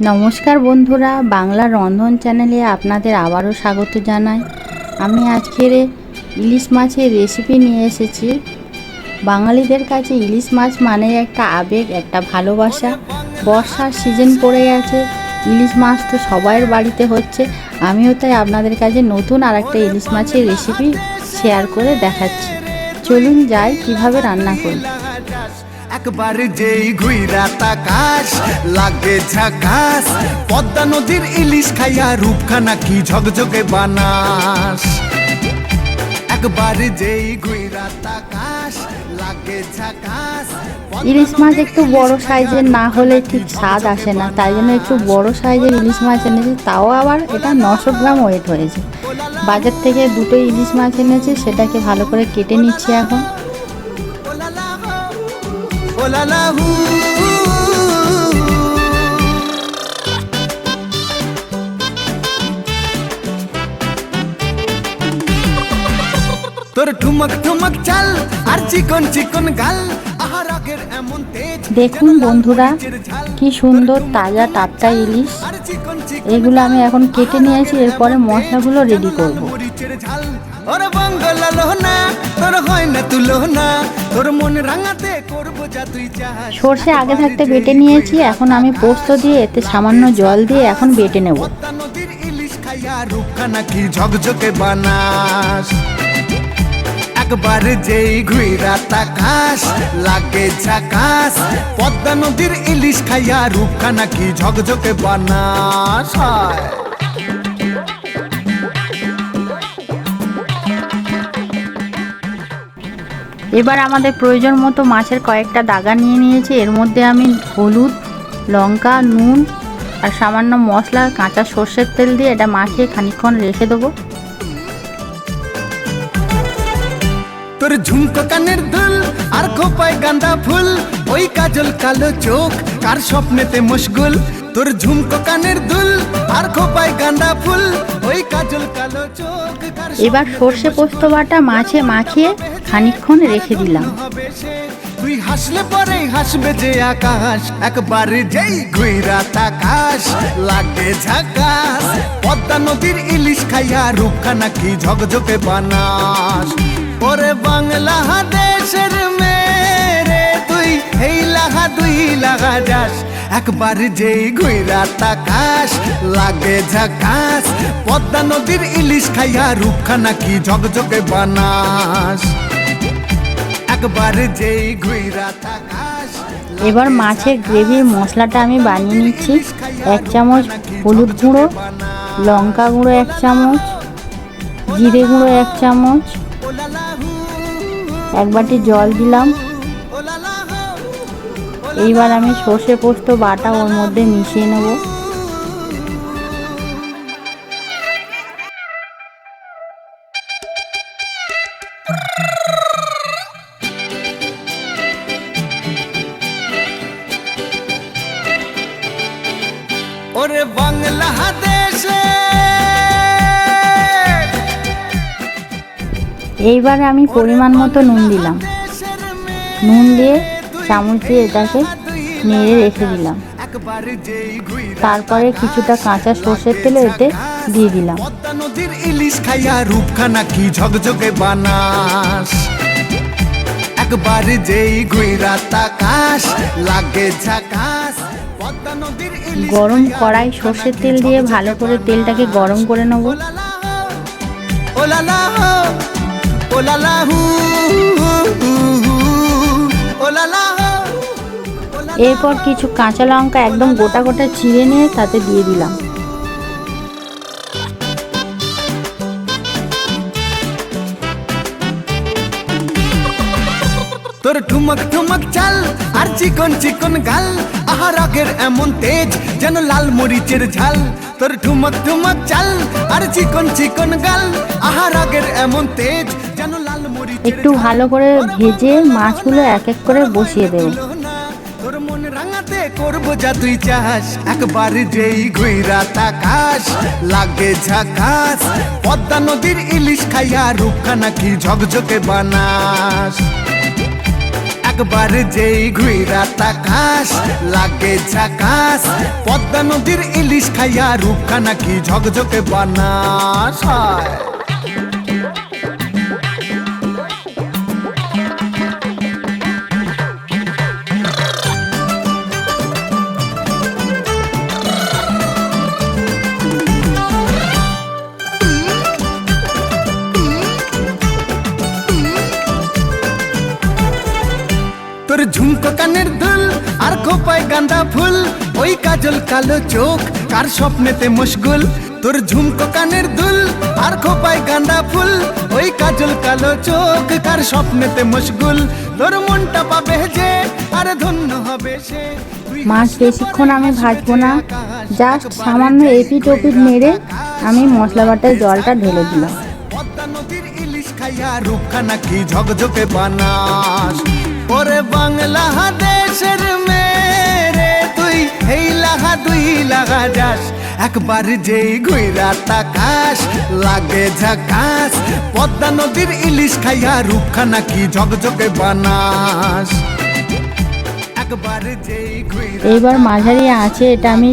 নমস্কার বন্ধুরা, বাংলা রন্ধন চ্যানেলে আপনাদের আবারও স্বাগত জানাই। আমি আজকের ইলিশ মাছের রেসিপি নিয়ে এসেছি। বাঙালিদের কাছে ইলিশ মাছ মানে একটা আবেগ, একটা ভালোবাসা। বর্ষার সিজন পড়ে গেছে, ইলিশ মাছ তো সবাইয়ের বাড়িতে হচ্ছে। আমিও তাই আপনাদের কাছে নতুন আর একটা ইলিশ মাছের রেসিপি শেয়ার করে দেখাচ্ছি। চলুন যাই কিভাবে রান্না করি। একবার যেই ঘুইরা তাকাস লাগে ঝাকাস, পদ্মা নদীর ইলিশ খাইয়া রূপখানা কি ঝকঝকে বানাস। একবার যেই ঘুইরা তাকাস লাগে ঝাকাস। ইলিশ মাছ একটু বড় সাইজের না হলে ঠিক স্বাদ আসে না, তাই জন্য একটু বড় সাইজের ইলিশ মাছ এনেছি। তাও আবার এটা 900 গ্রাম ওয়েট হয়েছে। বাজার থেকে দুটো ইলিশ মাছ এনেছি, সেটাকে ভালো করে কেটে নিচ্ছি এখন। তোর ঠুমক ঠুমক চাল আর চিকন চিকন গাল, আহারাগের এমন তেজ। দেখুন বন্ধুরা, কি সুন্দর তাজা টাটকা ইলিশ। এগুলো আমি এখন কেটে নিয়েছি, এরপরে মশলাগুলো রেডি করব। ওর বঙ্গলালো না তোর হয় না তুলো না, তোর মন রাঙাতে করব যা তুই চাস। সর্ষে আগে থাকতে বেটে নিয়েছি, এখন আমি পোস্ত দিয়ে এতে সামান্য জল দিয়ে এখন বেটে নেব। পদ্মা নদীর ইলিশ খাইয়া রূপখানা কি ঝকঝকে বানাস। একবার যেই ঘুইরা তাকাস লাগে ঝাকাস, পদ্মা নদীর ইলিশ খাইয়া রূপখানা কি ঝকঝকে বানাস। এবার আমাদের প্রয়োজন মতো মাছের কয়েকটা দাগা নিয়ে নিয়েছি। এর মধ্যে আমি হলুদ, লঙ্কা, নুন আর সামান্য মশলা, কাঁচা সর্ষের তেল দিয়ে এটা মাখিয়ে খানিকক্ষণ রেখে দেবো। তোর ঝুমকো কানের দুল আর খোপায় গাঁদা ফুল, ওই কাজল কালো চোখ কার স্বপ্নেতে মশগুল। তোর ঝুমকো কানের দুল আর খোপায় গাঁদা ফুল, ওই কাজল কালো চোখ। এবার সর্ষে পোস্ত বাটা মাছে মাখিয়ে খানিকক্ষণ রেখে দিলাম। তুই হাসলে পরে হাসবে যে আকাশ, একবার যেই ঘুইরা তাকাস লাগে ঝাকাস। পদ্মা নদীর ইলিশ খাইয়া রূপখানা কি ঝকঝকে বানাস। ওরে বাংলা দেশের মেরে তুই এই লাগা দুই লাগা যাস, একবার যেই ঘুইরা তাকাস লাগে ঝাকাস। পদ্মা নদীর ইলিশ খাইয়া রূপখানা কি ঝকঝকে বানাস। একবার যেই ঘুইরা তাকাস। এবার মাছের গ্রেভির মশলাটা আমি বানিয়ে নিচ্ছি। 1 চামচ হলুদ গুঁড়ো, লঙ্কা গুঁড়ো 1 চামচ, জিরে গুঁড়ো 1 চামচ, 1 বাটি জল দিলাম। এইবার আমি সর্ষে পোস্ত বাটা ওর মধ্যে মিশিয়ে নেব। ওরে বাংলা দেশে এইবার আমি পরিমাণ মতো নুন দিলাম। নুন দিয়ে চামচ দিয়ে এটাকে নেড়ে রেখে দিলাম। তারপরে কিছুটা কাঁচা সর্ষের তেল এতে দিয়ে দিলাম। পদ্মা নদীর ইলিশ খাইয়া রূপখানা কি ঝকঝকে বানাস। একবার যেই ঘুইরা তাকাস লাগে ঝাকাস। পদ্মা নদীর ইলিশ গরম কড়াই সর্ষের তেল দিয়ে ভালো করে তেলটাকে গরম করে নেব। ওলালা ওলালা হু ওলালা। এরপর কিছু কাঁচা লঙ্কা একদম গোটা গোটা চিড়ে নিয়ে তাতে দিয়ে দিলাম। তোর ঠুমক ঠুমক চাল আর চিকন চিকন গাল, আহারাগের এমন তেজ যেন লাল মরিচের ঝাল। তোর ঠুমক ঠুমক চাল আর চিকন চিকন গাল, আহারাগের এমন তেজ যেন লাল মরিচের। একটু ভালো করে ভেজে মাছগুলো এক এক করে বসিয়ে দেব। তোর মন রাঙাতে করব যা তুই চাস, একবার যেই ঘুইরা তাকাস লাগে ঝাকাস। পদ্মা নদীর ইলিশ খাইয়া রূপখানা কি ঝকঝকে বানাস। একবার যেই ঘুইরা তাকাস লাগে ঝাকাস, পদ্মা নদীর ইলিশ খাইয়া রূপখানা কি ঝকঝকে বানাস হয়। তোর ঝুমকো কানের দুল আর খোপায় গাঁদা ফুল, ওই কাজল কালো চোখ কার স্বপ্নেতে মশগুল। তোর ঝুমকো কানের দুল আর খোপায় গাঁদা ফুল, ওই কাজল কালো চোখ কার স্বপ্নেতে মশগুল। তোর মনটা পাবে যে আর ধন্য হবে সে। মাছ বেশিক্ষণ আমি ভাজবো না, জাস্ট সামান্য এপিট ওপিট মেরে আমি মশলা বাটায় জলটা ঢেলে দিলাম। পদ্মা নদীর ইলিশ খাইয়া রূপখানা কি ঝকঝকে বানাস। ওরে বাংলা দেশের মেরে তুই এই লাগা দুই লাগা যাস, একবার যেই ঘুইরা তাকাস লাগে ঝাকাস, পদ্মা নদীর ইলিশ খাইয়া রূপখানা কি ঝকঝকে বানাস। একবার যেই ঘুইরা এইবার মাঝারি আছে, এটা আমি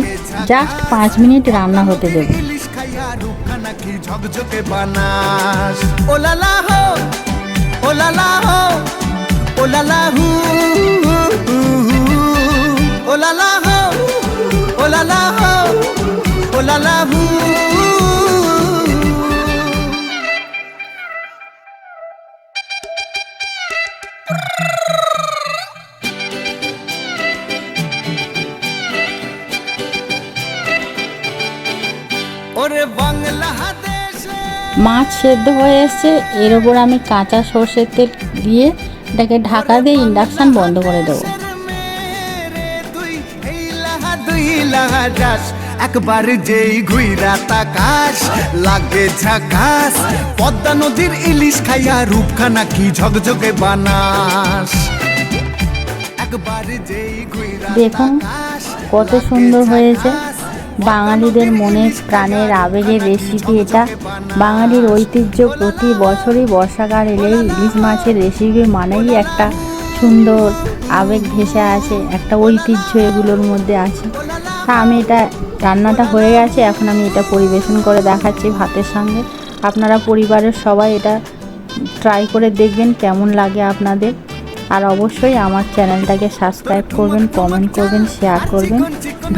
জাস্ট 5 মিনিট রান্না হতে দেব। ইলিশ খাইয়া রূপখানা কি ঝকঝকে বানাস। ওলালা হো ওলালা হো ওলালা হু ওলালা হো ওলালা হো ওলালা হু। ওরে বাংলা দেশে মাছ সেদ্ধ হয়ে এসছে, এর ওপর আমি কাঁচা সর্ষের তেল দিয়ে এটাকে ঢাকা দিয়ে ইন্ডাকশন বন্ধ করে দেবো। একবার যেই ঘুইরা তাকাস লাগে ঝাকাস, পদ্মা নদীর ইলিশ খাইয়া রূপখানা কি ঝকঝকে বানাস। একবার যেই ঘুইরা দেখুন কত সুন্দর হয়েছে। বাঙালিদের মনে প্রাণের আবেগের রেসিপি এটা। বাঙালির ঐতিহ্য, প্রতি বছরই বর্ষাকাল এলেই ইলিশ মাছের রেসিপি মানেই একটা সুন্দর আবেগ ভেসে আছে, একটা ঐতিহ্য এগুলোর মধ্যে আছে। তা আমি এটা রান্নাটা হয়ে গেছে, এখন আমি এটা পরিবেশন করে দেখাচ্ছি ভাতের সঙ্গে। আপনারা পরিবারের সবাই এটা ট্রাই করে দেখবেন কেমন লাগে আপনাদের। আর অবশ্যই আমার চ্যানেলটাকে সাবস্ক্রাইব করবেন, কমেন্ট করবেন, শেয়ার করবেন।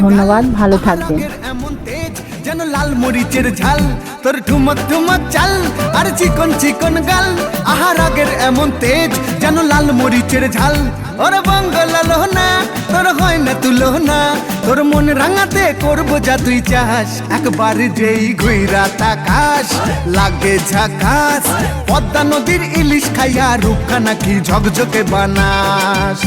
ধন্যবাদ, ভালো থাকবেন। এমন তেজ যেন লাল মরিচের ঝাল, তোর ঠুমক ঠুমক চাল আর চিকন চিকন গাল। আহার আগের এমন তেজ যেন লাল মরিচের ঝাল। ওর বঙ্গলালো না তোর হয় না তুলো না, তোর মন রাঙাতে করবো যা তুই চাস। একবার যেই ঘুইরা তাকাস লাগে ঝাকাস, পদ্মা নদীর ইলিশ খাইয়া রূপখানা কি ঝকঝকে বানাস।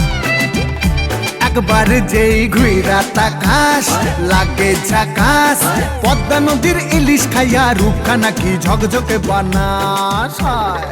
একবার যেই ঘুইরা তাকাস লাগে ঝাকাস, পদ্মা নদীর ইলিশ খাইয়া রূপখানা কি ঝকঝকে বানাস হয়।